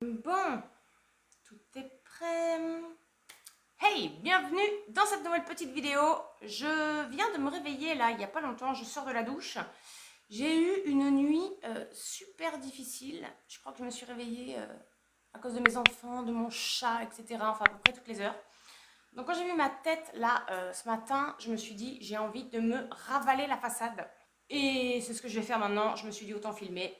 Bon, tout est prêt. Hey, bienvenue dans cette nouvelle petite vidéo. Je viens de me réveiller là, il n'y a pas longtemps, je sors de la douche. J'ai eu une nuit super difficile. Je crois que je me suis réveillée à cause de mes enfants, de mon chat, etc. Enfin, à peu près toutes les heures. Donc quand j'ai vu ma tête là ce matin, je me suis dit j'ai envie de me ravaler la façade. Et c'est ce que je vais faire maintenant. Je me suis dit autant filmer.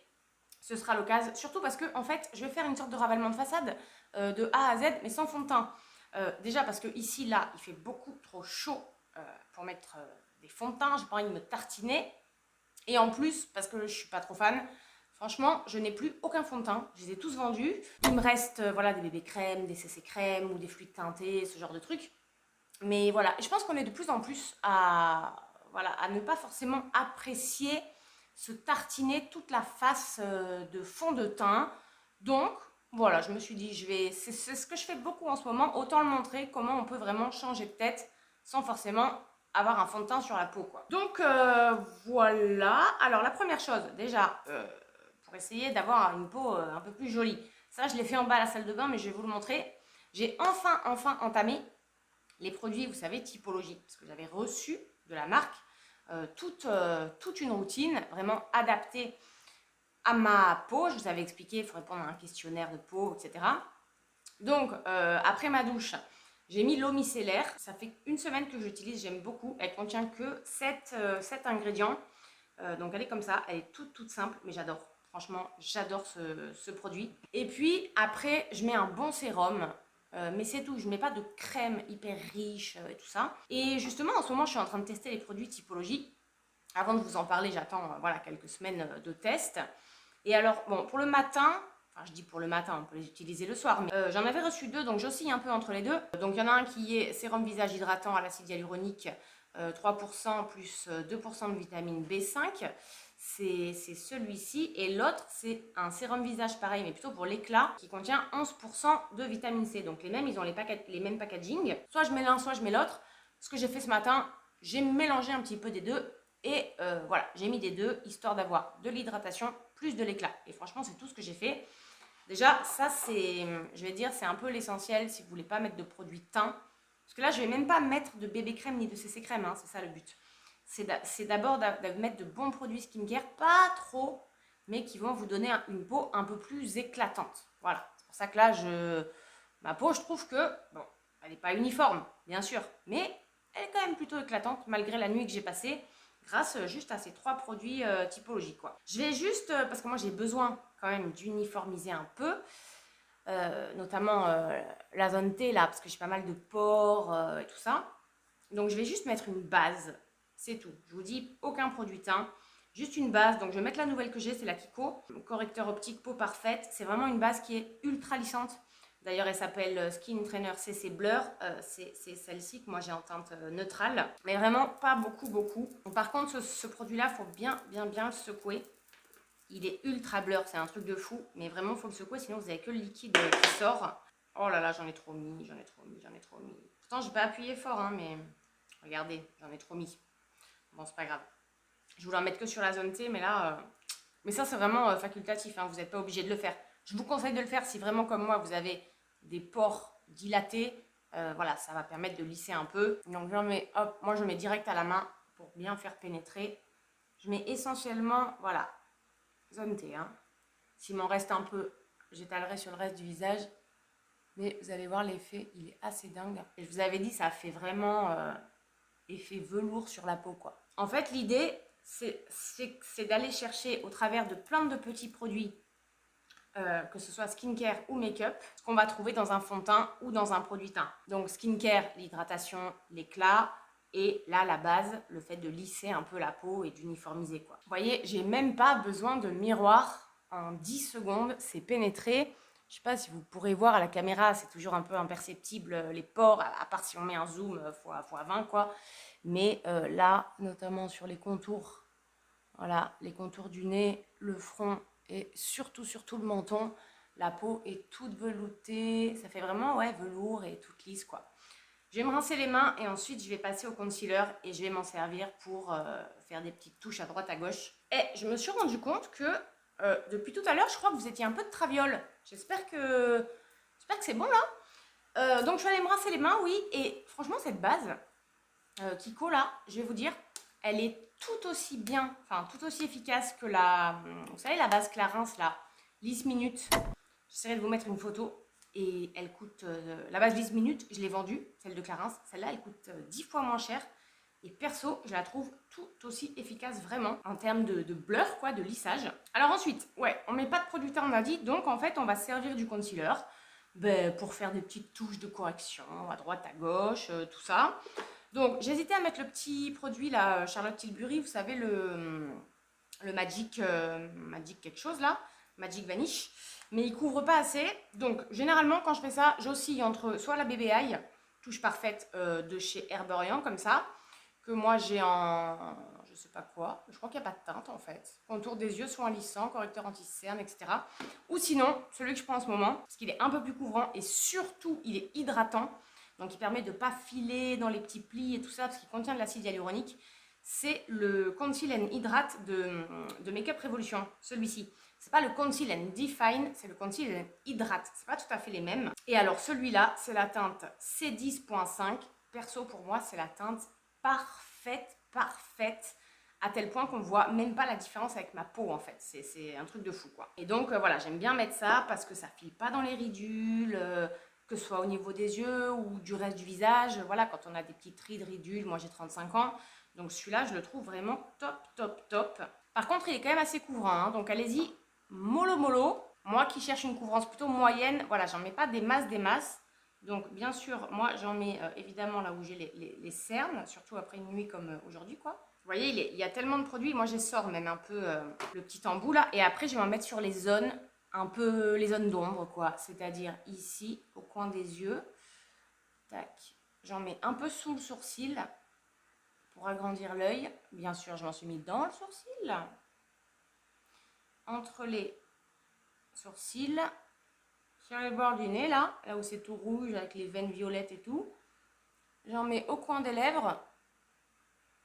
Ce sera l'occasion, surtout parce que en fait, je vais faire une sorte de ravalement de façade de A à Z, mais sans fond de teint. Déjà parce que ici, là, il fait beaucoup trop chaud pour mettre des fonds de teint. J'ai pas envie de me tartiner. Et en plus, parce que je suis pas trop fan, franchement, je n'ai plus aucun fond de teint. Je les ai tous vendus. Il me reste voilà, des bébés crèmes, des CC crèmes ou des fluides teintés, ce genre de trucs. Mais voilà, et je pense qu'on est de plus en plus voilà, à ne pas forcément apprécier se tartiner toute la face de fond de teint. Donc, voilà, je me suis dit, c'est ce que je fais beaucoup en ce moment, autant le montrer comment on peut vraiment changer de tête sans forcément avoir un fond de teint sur la peau, quoi. Donc, voilà. Alors, la première chose, déjà, pour essayer d'avoir une peau un peu plus jolie. Ça, je l'ai fait en bas à la salle de bain, mais je vais vous le montrer. J'ai enfin entamé les produits, vous savez, typologie, parce que j'avais reçu de la marque toute une routine vraiment adaptée à ma peau. Je vous avais expliqué, il faut répondre à un questionnaire de peau, etc. Donc, après ma douche, j'ai mis l'eau micellaire. Ça fait une semaine que j'utilise, j'aime beaucoup. Elle contient que 7 ingrédients. Donc, elle est comme ça, elle est toute simple, mais j'adore. Franchement, j'adore ce produit. Et puis, après, je mets un bon sérum. Mais c'est tout, je ne mets pas de crème hyper riche et tout ça. Et justement, en ce moment, je suis en train de tester les produits typologie. Avant de vous en parler, j'attends voilà, quelques semaines de test. Et alors, bon, pour le matin, enfin je dis pour le matin, on peut les utiliser le soir, mais j'en avais reçu deux, donc j'oscille un peu entre les deux. Donc il y en a un qui est sérum visage hydratant à l'acide hyaluronique, 3% plus 2% de vitamine B5. C'est celui-ci. Et l'autre, c'est un sérum visage pareil, mais plutôt pour l'éclat, qui contient 11% de vitamine C. Donc les mêmes, ils ont les mêmes packaging. Soit je mets l'un, soit je mets l'autre. Ce que j'ai fait ce matin, j'ai mélangé un petit peu des deux. Et voilà, j'ai mis des deux, histoire d'avoir de l'hydratation plus de l'éclat. Et franchement, c'est tout ce que j'ai fait. Déjà, ça, c'est, je vais dire, c'est un peu l'essentiel si vous voulez pas mettre de produits teint. Parce que là, je vais même pas mettre de bébé crème ni de CC crème, hein, c'est ça le but. C'est d'abord de mettre de bons produits skincare, pas trop, mais qui vont vous donner une peau un peu plus éclatante. Voilà, c'est pour ça que là, ma peau, je trouve que, bon, elle n'est pas uniforme, bien sûr, mais elle est quand même plutôt éclatante, malgré la nuit que j'ai passée, grâce juste à ces trois produits typologiques, quoi. Je vais juste, parce que moi j'ai besoin quand même d'uniformiser un peu, notamment la zone T là, parce que j'ai pas mal de pores et tout ça. Donc je vais juste mettre une base, c'est tout. Je vous dis, aucun produit teint, juste une base. Donc je vais mettre la nouvelle que j'ai, c'est la Kiko, correcteur optique peau parfaite. C'est vraiment une base qui est ultra lissante. D'ailleurs, elle s'appelle Skin Trainer CC Blur. C'est celle-ci que moi j'ai en teinte neutrale. Mais vraiment pas beaucoup. Par contre, ce produit-là, il faut bien le secouer. Il est ultra blur, c'est un truc de fou. Mais vraiment, il faut le secouer, sinon vous n'avez que le liquide qui sort. Oh là là, j'en ai trop mis. Pourtant, je n'ai pas appuyé fort, hein, mais regardez, j'en ai trop mis. Bon, c'est pas grave. Je voulais en mettre que sur la zone T, mais là... Mais ça, c'est vraiment facultatif, hein, vous n'êtes pas obligé de le faire. Je vous conseille de le faire si vraiment, comme moi, vous avez des pores dilatés. Voilà, ça va permettre de lisser un peu. Donc, moi, je mets direct à la main pour bien faire pénétrer. Je mets essentiellement, voilà, zone T. Hein. S'il m'en reste un peu, j'étalerai sur le reste du visage. Mais vous allez voir, l'effet, il est assez dingue. Et je vous avais dit, ça fait vraiment effet velours sur la peau, quoi. En fait, l'idée, c'est d'aller chercher au travers de plein de petits produits, que ce soit skincare ou make-up, ce qu'on va trouver dans un fond de teint ou dans un produit teint. Donc skincare, l'hydratation, l'éclat, et là la base, le fait de lisser un peu la peau et d'uniformiser, quoi. Vous voyez, j'ai même pas besoin de miroir. En 10 secondes, c'est pénétré. Je sais pas si vous pourrez voir à la caméra, c'est toujours un peu imperceptible les pores, à part si on met un zoom fois 20, quoi. Mais là, notamment sur les contours, voilà, les contours du nez, le front et surtout le menton, la peau est toute veloutée. Ça fait vraiment, ouais, velours et toute lisse, quoi. Je vais me rincer les mains et ensuite je vais passer au concealer et je vais m'en servir pour faire des petites touches à droite à gauche. Et je me suis rendu compte que depuis tout à l'heure, je crois que vous étiez un peu de traviole. J'espère que c'est bon là. Donc je suis allée me rincer les mains, oui. Et franchement, cette base Kiko là, je vais vous dire, elle est tout aussi bien, enfin tout aussi efficace que vous savez, la base Clarins là, Lisse Minute. J'essaierai de vous mettre une photo. Et elle coûte, la base 10 minutes, je l'ai vendue, celle de Clarins. Celle-là, elle coûte 10 fois moins cher. Et perso, je la trouve tout aussi efficace vraiment en termes de blur, quoi, de lissage. Alors ensuite, ouais, on met pas de produit teint, on a dit. Donc en fait, on va se servir du concealer pour faire des petites touches de correction à droite, à gauche, tout ça. Donc j'hésitais à mettre le petit produit là, Charlotte Tilbury, vous savez, le Magic, Magic quelque chose là, Magic Vanish. Mais il couvre pas assez. Donc généralement quand je fais ça, j'oscille entre soit la Baby Eye, touche parfaite de chez Herborian comme ça, que moi j'ai en je sais pas quoi, je crois qu'il n'y a pas de teinte en fait. Contour des yeux, soin lissant, correcteur anti-cerne, etc. Ou sinon, celui que je prends en ce moment, parce qu'il est un peu plus couvrant et surtout il est hydratant. Donc il permet de ne pas filer dans les petits plis et tout ça, parce qu'il contient de l'acide hyaluronique. C'est le Conceal and Hydrate de Make Up Revolution, celui-ci. C'est pas le Conceal and Define, c'est le Conceal and Hydrate. C'est pas tout à fait les mêmes. Et alors celui-là, c'est la teinte C10.5. Perso, pour moi, c'est la teinte parfaite, à tel point qu'on voit même pas la différence avec ma peau en fait. C'est un truc de fou quoi. Et donc voilà, j'aime bien mettre ça parce que ça file pas dans les ridules, que ce soit au niveau des yeux ou du reste du visage. Voilà, quand on a des petites rides ridules, moi j'ai 35 ans, donc celui-là je le trouve vraiment top. Par contre il est quand même assez couvrant, hein, donc allez-y, mollo. Moi qui cherche une couvrance plutôt moyenne, voilà, j'en mets pas des masses. Donc bien sûr, moi j'en mets évidemment là où j'ai les cernes, surtout après une nuit comme aujourd'hui quoi. Vous voyez, il y a tellement de produits, moi j'essore même un peu le petit embout là. Et après je vais en mettre sur les zones, un peu les zones d'ombre quoi. C'est-à-dire ici, au coin des yeux. Tac, j'en mets un peu sous le sourcil pour agrandir l'œil. Bien sûr, je m'en suis mis dans le sourcil. Entre les sourcils. Sur les bords du nez, là où c'est tout rouge avec les veines violettes et tout, j'en mets au coin des lèvres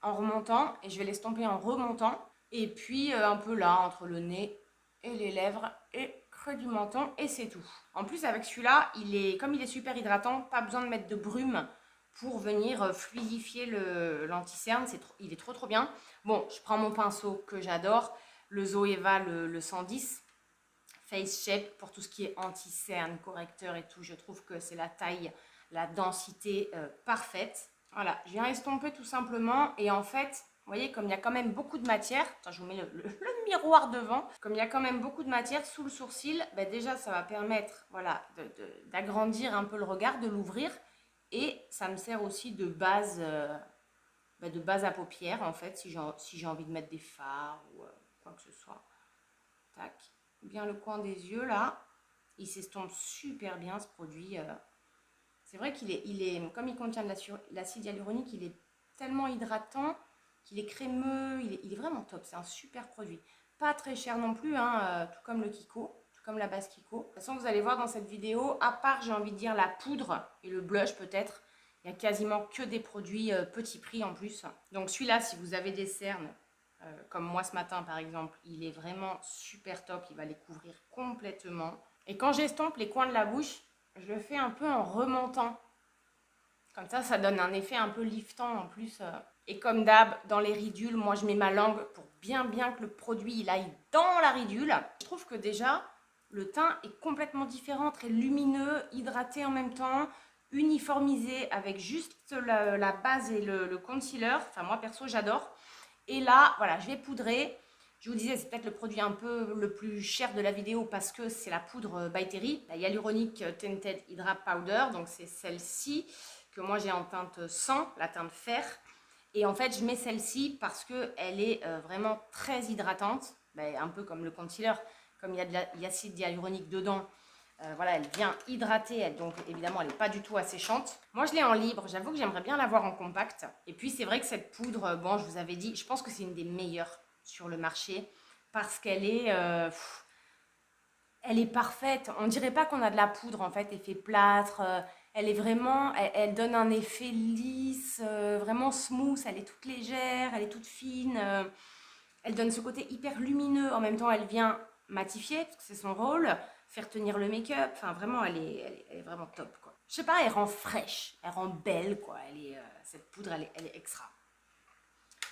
en remontant et je vais l'estomper en remontant. Et puis un peu là, entre le nez et les lèvres et creux du menton et c'est tout. En plus avec celui-là, comme il est super hydratant, pas besoin de mettre de brume pour venir fluidifier l'anti-cerne. Il est trop bien. Bon, je prends mon pinceau que j'adore, le Zoeva, le 110. Face Shape pour tout ce qui est anti-cerne, correcteur et tout. Je trouve que c'est la taille, la densité parfaite. Voilà, je viens estomper tout simplement. Et en fait, vous voyez, comme il y a quand même beaucoup de matière, attends, je vous mets le miroir devant. Comme il y a quand même beaucoup de matière sous le sourcil, ben déjà ça va permettre voilà, d'agrandir un peu le regard, de l'ouvrir. Et ça me sert aussi de base, à paupières en fait, si j'ai envie de mettre des fards ou quoi que ce soit. Tac. Bien le coin des yeux là, il s'estompe super bien ce produit. C'est vrai qu'il est, comme il contient de l'acide hyaluronique, il est tellement hydratant qu'il est crémeux, il est vraiment top. C'est un super produit, pas très cher non plus, hein, tout comme le Kiko, tout comme la base Kiko. De toute façon vous allez voir dans cette vidéo, à part j'ai envie de dire la poudre et le blush peut-être, il n'y a quasiment que des produits petit prix en plus. Donc celui-là, si vous avez des cernes, comme moi ce matin par exemple, il est vraiment super top, il va les couvrir complètement. Et quand j'estompe les coins de la bouche, je le fais un peu en remontant. Comme ça donne un effet un peu liftant en plus. Et comme d'hab, dans les ridules, moi je mets ma langue pour bien que le produit il aille dans la ridule. Je trouve que déjà, le teint est complètement différent, très lumineux, hydraté en même temps, uniformisé avec juste la base et le concealer. Enfin moi perso j'adore. Et là, voilà, je vais poudrer. Je vous disais, c'est peut-être le produit un peu le plus cher de la vidéo parce que c'est la poudre By Terry, la Hyaluronic Tinted Hydra Powder. Donc, c'est celle-ci que moi j'ai en teinte 100, la teinte fer. Et en fait, je mets celle-ci parce qu'elle est vraiment très hydratante. Ben, un peu comme le concealer, comme il y a de l'acide hyaluronique dedans. Voilà, elle vient hydrater, donc évidemment elle n'est pas du tout asséchante. Moi je l'ai en libre, j'avoue que j'aimerais bien l'avoir en compact. Et puis c'est vrai que cette poudre, bon je vous avais dit, je pense que c'est une des meilleures sur le marché parce qu'elle est, elle est parfaite. On dirait pas qu'on a de la poudre en fait, effet plâtre. Elle est vraiment, elle donne un effet lisse, vraiment smooth, elle est toute légère, elle est toute fine. Elle donne ce côté hyper lumineux, en même temps elle vient matifier, parce que c'est son rôle, faire tenir le make-up. Enfin, vraiment, elle est vraiment top, quoi. Je sais pas, elle rend fraîche, elle rend belle, quoi. Cette poudre, elle est extra.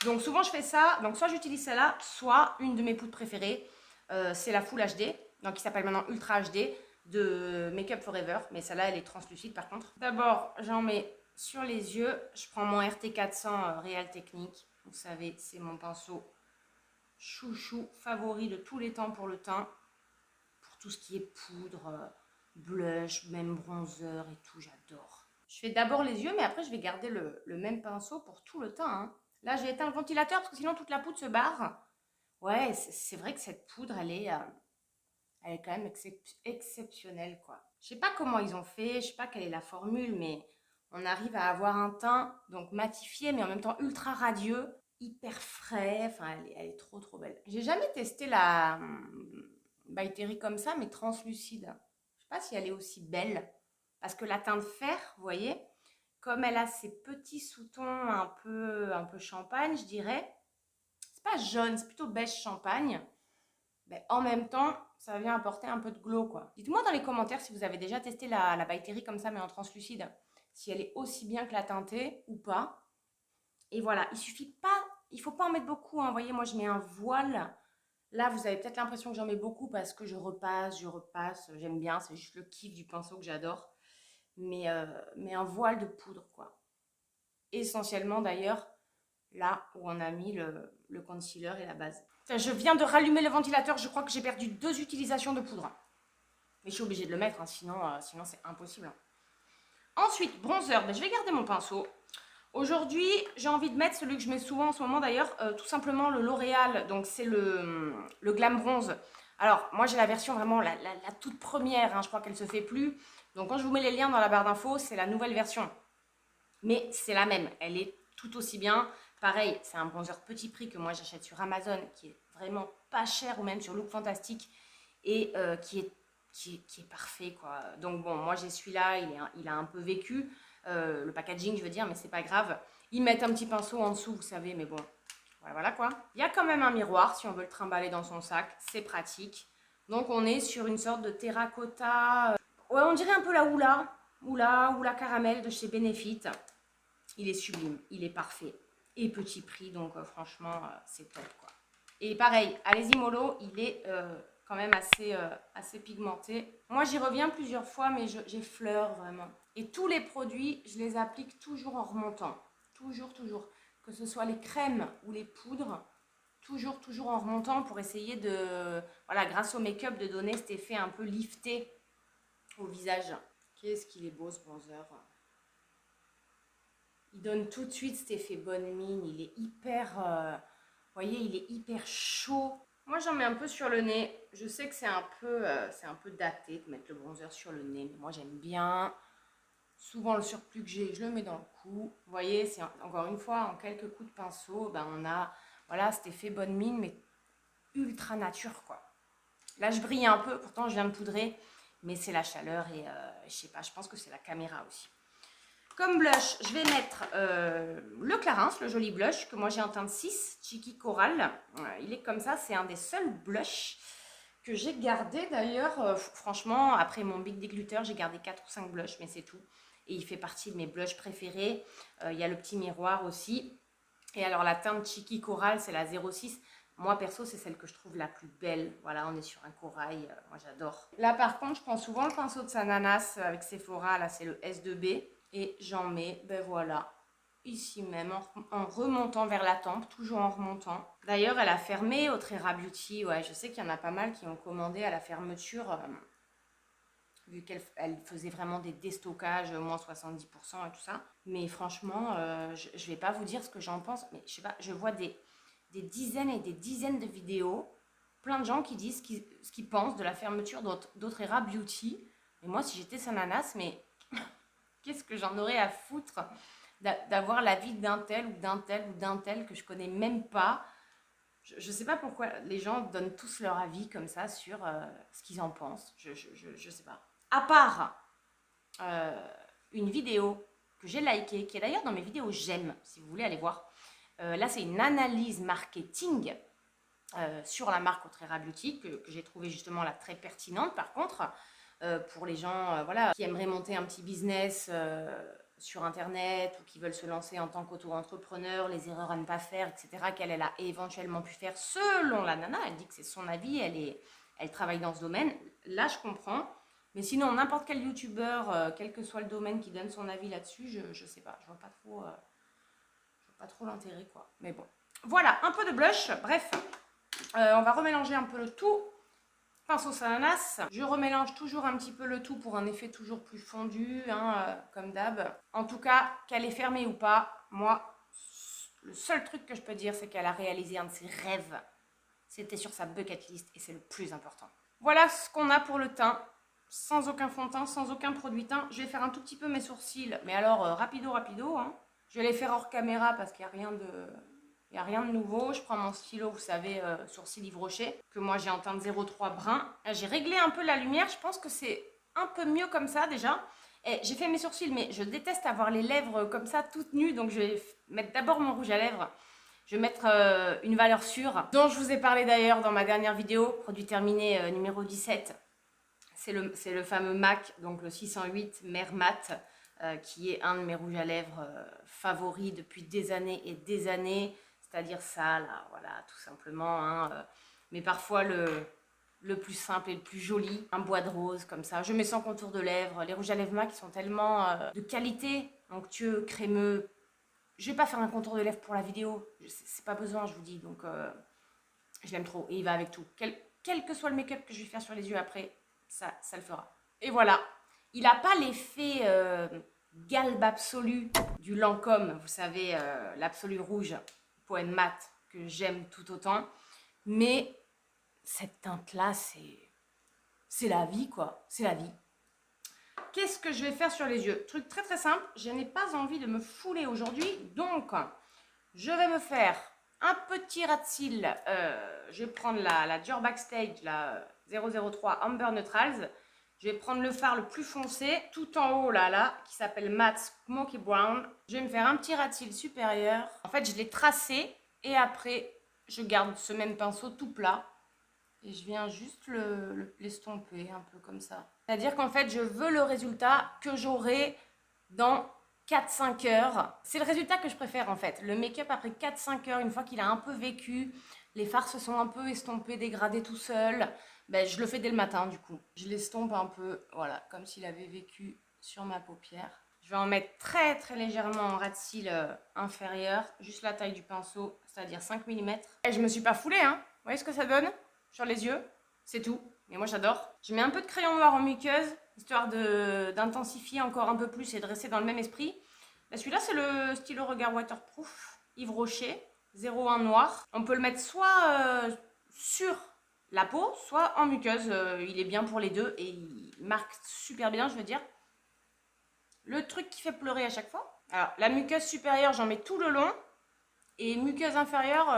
Donc, souvent, je fais ça. Donc, soit j'utilise celle-là, soit une de mes poudres préférées. C'est la Full HD, donc qui s'appelle maintenant Ultra HD de Make Up Forever. Mais celle-là, elle est translucide, par contre. D'abord, j'en mets sur les yeux. Je prends mon RT 400 Real Technique. Vous savez, c'est mon pinceau chouchou favori de tous les temps pour le teint. Pour tout ce qui est poudre, blush, même bronzer et tout, j'adore. Je fais d'abord les yeux, mais après je vais garder le même pinceau pour tout le teint. Hein. Là, j'ai éteint le ventilateur parce que sinon toute la poudre se barre. Ouais, c'est vrai que cette poudre, elle est quand même exceptionnelle, quoi. Je sais pas comment ils ont fait, je sais pas quelle est la formule, mais on arrive à avoir un teint donc matifié, mais en même temps ultra radieux, hyper frais. Enfin, elle est trop trop belle. J'ai jamais testé la By Terry comme ça, mais translucide. Je sais pas si elle est aussi belle. Parce que la teinte fer, vous voyez, comme elle a ces petits sous-tons un peu champagne, je dirais. C'est pas jaune, c'est plutôt beige champagne. Mais en même temps, ça vient apporter un peu de glow, quoi. Dites-moi dans les commentaires si vous avez déjà testé la By Terry comme ça, mais en translucide. Si elle est aussi bien que la teintée ou pas. Et voilà, il faut pas en mettre beaucoup. Hein. Vous voyez, moi je mets un voile. Là, vous avez peut-être l'impression que j'en mets beaucoup parce que je repasse. J'aime bien, c'est juste le kiff du pinceau que j'adore. Mais un voile de poudre, quoi. Essentiellement, d'ailleurs, là où on a mis le concealer et la base. Enfin, je viens de rallumer le ventilateur. Je crois que j'ai perdu 2 utilisations de poudre. Mais je suis obligée de le mettre, hein, sinon c'est impossible. Hein. Ensuite, bronzer. Ben, je vais garder mon pinceau. Aujourd'hui, j'ai envie de mettre celui que je mets souvent en ce moment d'ailleurs, tout simplement le L'Oréal, donc c'est le Glam Bronze. Alors, moi j'ai la version vraiment la toute première, hein, je crois qu'elle se fait plus. Donc quand je vous mets les liens dans la barre d'infos, c'est la nouvelle version. Mais c'est la même, elle est tout aussi bien. Pareil, c'est un bronzer petit prix que moi j'achète sur Amazon, qui est vraiment pas cher, ou même sur Look Fantastic, et qui est parfait, quoi. Donc bon, moi j'ai celui-là, il a un peu vécu. Le packaging, je veux dire, mais c'est pas grave. Ils mettent un petit pinceau en dessous, vous savez, mais bon, voilà quoi. Il y a quand même un miroir si on veut le trimballer dans son sac, c'est pratique. Donc on est sur une sorte de terracotta. Ouais, on dirait un peu la Oula caramel de chez Benefit. Il est sublime, il est parfait. Et petit prix, donc franchement, c'est top quoi. Et pareil, allez-y mollo, il est quand même assez pigmenté. Moi, j'y reviens plusieurs fois, mais j'effleure vraiment. Et tous les produits, je les applique toujours en remontant. Toujours, toujours. Que ce soit les crèmes ou les poudres, toujours, toujours en remontant pour essayer de, voilà, grâce au make-up, de donner cet effet un peu lifté au visage. Qu'est-ce qu'il est beau ce bronzer. Il donne tout de suite cet effet bonne mine. Il est hyper, vous voyez, il est hyper chaud. Moi, j'en mets un peu sur le nez. Je sais que c'est un peu daté de mettre le bronzer sur le nez. Mais moi, j'aime bien. Souvent, le surplus que j'ai, je le mets dans le cou. Vous voyez, c'est encore une fois, en quelques coups de pinceau, ben, on a voilà, cet effet bonne mine, mais ultra nature, quoi. Là, je brille un peu. Pourtant, je viens de poudrer. Mais c'est la chaleur et je sais pas, je pense que c'est la caméra aussi. Comme blush, je vais mettre le Clarins, le joli blush, que moi j'ai en teinte 6, Cheeky Coral. Il est comme ça, c'est un des seuls blushs que j'ai gardé d'ailleurs. Franchement, après mon Big Glitter, j'ai gardé 4 ou 5 blushs, mais c'est tout. Et il fait partie de mes blushs préférés. Il y a le petit miroir aussi. Et alors la teinte Cheeky Coral, c'est la 06. Moi perso, c'est celle que je trouve la plus belle. Voilà, on est sur un corail, moi j'adore. Là par contre, je prends souvent le pinceau de Sananas avec Sephora, là c'est le S2B. Et j'en mets, ben voilà, ici même, en remontant vers la tempe, toujours en remontant. D'ailleurs, elle a fermé au Trera Beauty. Ouais, je sais qu'il y en a pas mal qui ont commandé à la fermeture, vu qu'elle faisait vraiment des déstockages, moins 70% et tout ça. Mais franchement, je vais pas vous dire ce que j'en pense, mais je sais pas, je vois des dizaines et des dizaines de vidéos, plein de gens qui disent ce qu'ils pensent de la fermeture d'Autrera Beauty. Et moi, si j'étais Sananas, mais... qu'est-ce que j'en aurais à foutre d'avoir l'avis d'un tel ou d'un tel ou d'un tel que je connais même pas. Je ne sais pas pourquoi les gens donnent tous leur avis comme ça sur ce qu'ils en pensent. Je sais pas. À part une vidéo que j'ai likée, qui est d'ailleurs dans mes vidéos j'aime, si vous voulez aller voir. Là, c'est une analyse marketing sur la marque Otrera Beauty, que j'ai trouvé justement là très pertinente par contre, pour les gens voilà, qui aimeraient monter un petit business sur internet ou qui veulent se lancer en tant qu'auto-entrepreneur, les erreurs à ne pas faire, etc., qu'elle a éventuellement pu faire selon la nana. Elle dit que c'est son avis, elle travaille dans ce domaine. Là, je comprends. Mais sinon, n'importe quel youtubeur, quel que soit le domaine qui donne son avis là-dessus, je sais pas, je vois pas trop l'intérêt, quoi. Mais bon, voilà, un peu de blush. Bref, on va remélanger un peu le tout. Pinceau ananas, je remélange toujours un petit peu le tout pour un effet toujours plus fondu, hein, comme d'hab. En tout cas, qu'elle est fermée ou pas, moi, le seul truc que je peux dire, c'est qu'elle a réalisé un de ses rêves. C'était sur sa bucket list et c'est le plus important. Voilà ce qu'on a pour le teint, sans aucun fond de teint, sans aucun produit teint. Je vais faire un tout petit peu mes sourcils, mais alors rapido, hein. Je vais les faire hors caméra parce qu'il n'y a rien de nouveau. Je prends mon stylo, vous savez, sourcil Yves Rocher, que moi j'ai en teinte 03 brun. J'ai réglé un peu la lumière, je pense que c'est un peu mieux comme ça déjà. J'ai fait mes sourcils, mais je déteste avoir les lèvres comme ça, toutes nues. Donc je vais mettre d'abord mon rouge à lèvres. Je vais mettre une valeur sûre, dont je vous ai parlé d'ailleurs dans ma dernière vidéo, produit terminé numéro 17. C'est le fameux MAC, donc le 608 Mer Mat, qui est un de mes rouges à lèvres favoris depuis des années et des années. C'est-à-dire ça, là, voilà, tout simplement. Hein, mais parfois le plus simple et le plus joli, un bois de rose comme ça. Je mets sans contour de lèvres. Les rouges à lèvres MAC qui sont tellement de qualité, onctueux, crémeux. Je vais pas faire un contour de lèvres pour la vidéo, c'est pas besoin, je vous dis. Donc je l'aime trop et il va avec tout. Quel que soit le make-up que je vais faire sur les yeux après, ça le fera. Et voilà, il n'a pas l'effet galbe absolu du Lancôme, vous savez, l'absolu rouge Poème mat que j'aime tout autant. Mais cette teinte-là, c'est la vie, quoi. C'est la vie. Qu'est-ce que je vais faire sur les yeux? Truc très très simple, je n'ai pas envie de me fouler aujourd'hui, donc je vais me faire un petit ras de cils. Je vais prendre la Dior Backstage, la 003 Amber Neutrals. Je vais prendre le fard le plus foncé, tout en haut là, qui s'appelle Matte Smoky Brown. Je vais me faire un petit ras de cils supérieur. En fait, je l'ai tracé et après, je garde ce même pinceau tout plat. Et je viens juste l'estomper un peu comme ça. C'est-à-dire qu'en fait, je veux le résultat que j'aurai dans 4-5 heures. C'est le résultat que je préfère en fait. Le make-up après 4-5 heures, une fois qu'il a un peu vécu, les fards se sont un peu estompés, dégradés tout seul. Ben, je le fais dès le matin du coup. Je l'estompe un peu, voilà, comme s'il avait vécu sur ma paupière. Je vais en mettre très très légèrement en ras de cils inférieur, juste la taille du pinceau, c'est-à-dire 5 mm. Et je me suis pas foulée, hein. Vous voyez ce que ça donne sur les yeux? C'est tout. Mais moi j'adore. Je mets un peu de crayon noir en muqueuse, histoire d'intensifier encore un peu plus et de rester dans le même esprit. Celui-là c'est le stylo regard waterproof Yves Rocher, 01 noir. On peut le mettre soit sur la peau, soit en muqueuse. Il est bien pour les deux et il marque super bien, je veux dire. Le truc qui fait pleurer à chaque fois. Alors la muqueuse supérieure, j'en mets tout le long. Et muqueuse inférieure,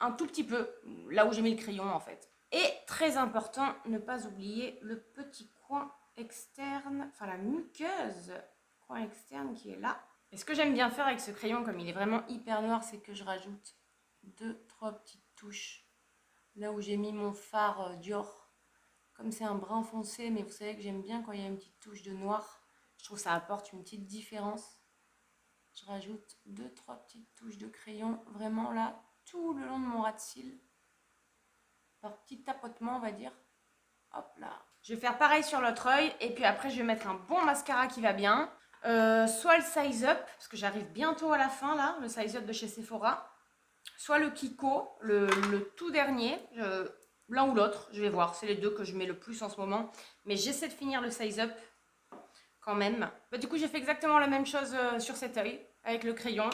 un tout petit peu, là où j'ai mis le crayon en fait. Et très important, ne pas oublier le petit coin externe, enfin la muqueuse coin externe qui est là. Et ce que j'aime bien faire avec ce crayon, comme il est vraiment hyper noir, c'est que je rajoute 2-3 petites touches. Là où j'ai mis mon fard Dior, comme c'est un brun foncé, mais vous savez que j'aime bien quand il y a une petite touche de noir. Je trouve que ça apporte une petite différence. Je rajoute 2-3 petites touches de crayon, vraiment là, tout le long de mon ras de cils. Par petit tapotement, on va dire. Hop là. Je vais faire pareil sur l'autre œil. Et puis après, je vais mettre un bon mascara qui va bien. Soit le Size Up, parce que j'arrive bientôt à la fin, là, le Size Up de chez Sephora. Soit le Kiko, le tout dernier. L'un ou l'autre, je vais voir. C'est les deux que je mets le plus en ce moment. Mais j'essaie de finir le Size Up quand même. Bah, du coup, j'ai fait exactement la même chose sur cet œil, avec le crayon.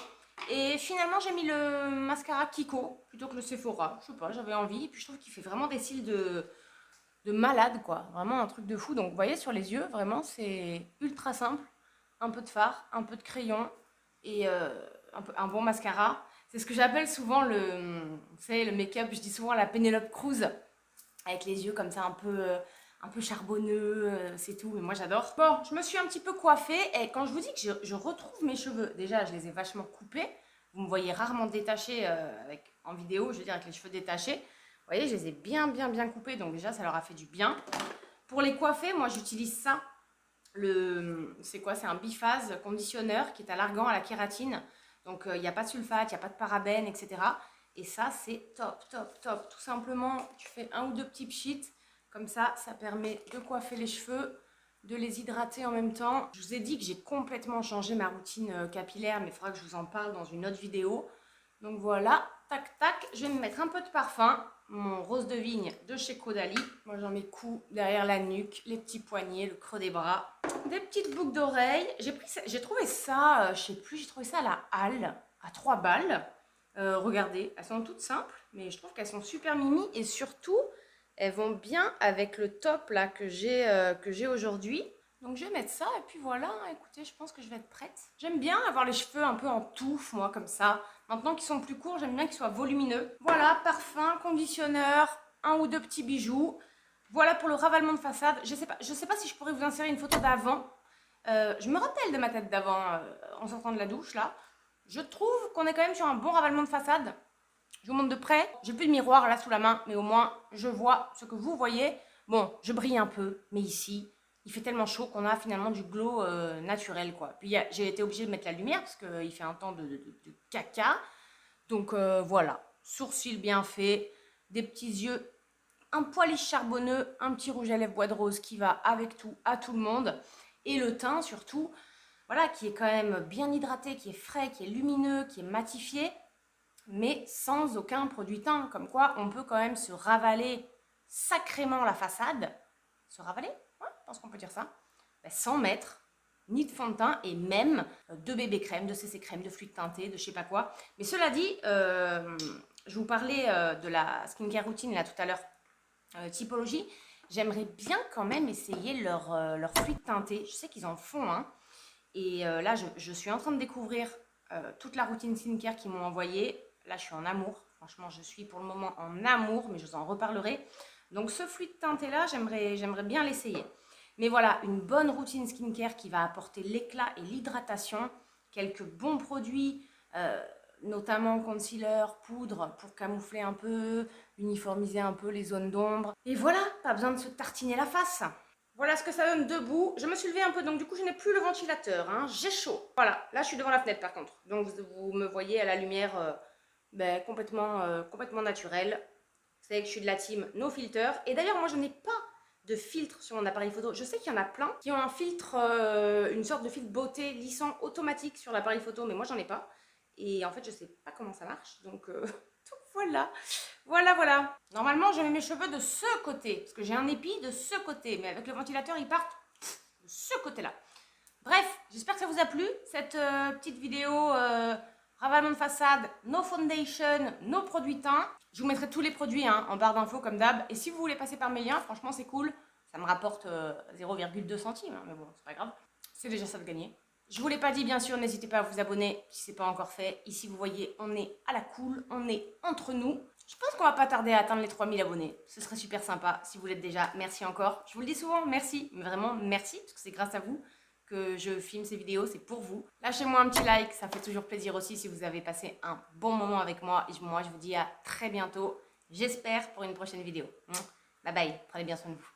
Et finalement, j'ai mis le mascara Kiko plutôt que le Sephora. Je sais pas, j'avais envie. Et puis, je trouve qu'il fait vraiment des cils de malade, quoi. Vraiment un truc de fou. Donc, vous voyez, sur les yeux, vraiment, c'est ultra simple. Un peu de fard, un peu de crayon et un bon mascara. C'est ce que j'appelle souvent vous savez, le make-up. Je dis souvent la Penelope Cruz, avec les yeux comme ça un peu charbonneux, c'est tout, mais moi j'adore. Bon, je me suis un petit peu coiffée et quand je vous dis que je retrouve mes cheveux, déjà je les ai vachement coupés, Vous me voyez rarement détachée en vidéo, je veux dire avec les cheveux détachés. Vous voyez, je les ai bien coupés, donc déjà ça leur a fait du bien. Pour les coiffer, moi j'utilise ça. C'est quoi? C'est un biphase conditionneur qui est à l'argan, à la kératine. Donc il n'y a pas de sulfate, il n'y a pas de parabènes, etc. Et ça c'est top. Tout simplement, tu fais 1 ou 2 petits pchits. Comme ça permet de coiffer les cheveux, de les hydrater en même temps. Je vous ai dit que j'ai complètement changé ma routine capillaire, mais il faudra que je vous en parle dans une autre vidéo. Donc voilà, tac, je vais me mettre un peu de parfum. Mon rose de vigne de chez Caudalie. Moi j'en mets coup derrière la nuque, les petits poignets, le creux des bras. Des petites boucles d'oreilles. J'ai trouvé ça, je sais plus, j'ai trouvé ça à la Halle, à 3 balles. Regardez, elles sont toutes simples, mais je trouve qu'elles sont super mimi et surtout, elles vont bien avec le top là que j'ai aujourd'hui. Donc je vais mettre ça et puis voilà, écoutez, je pense que je vais être prête. J'aime bien avoir les cheveux un peu en touffe, moi, comme ça. Maintenant qu'ils sont plus courts, j'aime bien qu'ils soient volumineux. Voilà, parfum, conditionneur, 1 ou 2 petits bijoux. Voilà pour le ravalement de façade. Je sais pas si je pourrais vous insérer une photo d'avant. Je me rappelle de ma tête d'avant en sortant de la douche, là. Je trouve qu'on est quand même sur un bon ravalement de façade. Je vous montre de près. J'ai plus de miroir là sous la main, mais au moins je vois ce que vous voyez. Bon, je brille un peu, mais ici, il fait tellement chaud qu'on a finalement du glow naturel, quoi. Puis j'ai été obligée de mettre la lumière parce qu'il fait un temps de caca. Donc voilà, sourcils bien faits, des petits yeux, un poil charbonneux, un petit rouge à lèvres bois de rose qui va avec tout, à tout le monde. Et le teint surtout, voilà, qui est quand même bien hydraté, qui est frais, qui est lumineux, qui est matifié, mais sans aucun produit teint. Comme quoi, on peut quand même se ravaler sacrément la façade. Se ravaler? Ouais, je pense qu'on peut dire ça. Ben, sans mettre ni de fond de teint et même de bébé crème, de CC crème, de fluide teinté, de je sais pas quoi. Mais cela dit, je vous parlais de la skincare routine là tout à l'heure, typologie. J'aimerais bien quand même essayer leur fluide teinté. Je sais qu'ils en font, hein. Et là, je suis en train de découvrir toute la routine skincare qu'ils m'ont envoyée. Là, je suis en amour. Franchement, je suis pour le moment en amour, mais je vous en reparlerai. Donc, ce fluide teinté-là, j'aimerais bien l'essayer. Mais voilà, une bonne routine skincare qui va apporter l'éclat et l'hydratation. Quelques bons produits, notamment concealer, poudre pour camoufler un peu, uniformiser un peu les zones d'ombre. Et voilà, pas besoin de se tartiner la face. Voilà ce que ça donne debout. Je me suis levée un peu, donc du coup, je n'ai plus le ventilateur. Hein. J'ai chaud. Voilà, là, je suis devant la fenêtre par contre. Donc, vous me voyez à la lumière complètement naturelle. Vous savez que je suis de la team no filter. Et d'ailleurs, moi, je n'ai pas de filtre sur mon appareil photo. Je sais qu'il y en a plein qui ont un filtre, une sorte de filtre beauté lissant automatique sur l'appareil photo, mais moi, j'en ai pas. Et en fait, je sais pas comment ça marche. Donc voilà. Voilà. Normalement, je mets mes cheveux de ce côté. Parce que j'ai un épi de ce côté. Mais avec le ventilateur, ils partent de ce côté-là. Bref, j'espère que ça vous a plu. Cette petite vidéo ravalement de façade, no foundation, no produits teints. Je vous mettrai tous les produits en barre d'infos comme d'hab. Et si vous voulez passer par mes liens, franchement, c'est cool. Ça me rapporte 0,2 centimes. Hein, mais bon, c'est pas grave. C'est déjà ça de gagner. Je vous l'ai pas dit, bien sûr, n'hésitez pas à vous abonner si ce n'est pas encore fait. Ici, vous voyez, on est à la cool, on est entre nous. Je pense qu'on va pas tarder à atteindre les 3000 abonnés. Ce serait super sympa si vous l'êtes déjà. Merci encore. Je vous le dis souvent, merci. Mais vraiment, merci, parce que c'est grâce à vous que je filme ces vidéos, c'est pour vous. Lâchez-moi un petit like, ça fait toujours plaisir aussi si vous avez passé un bon moment avec moi. Et moi, je vous dis à très bientôt, j'espère, pour une prochaine vidéo. Bye bye, prenez bien soin de vous.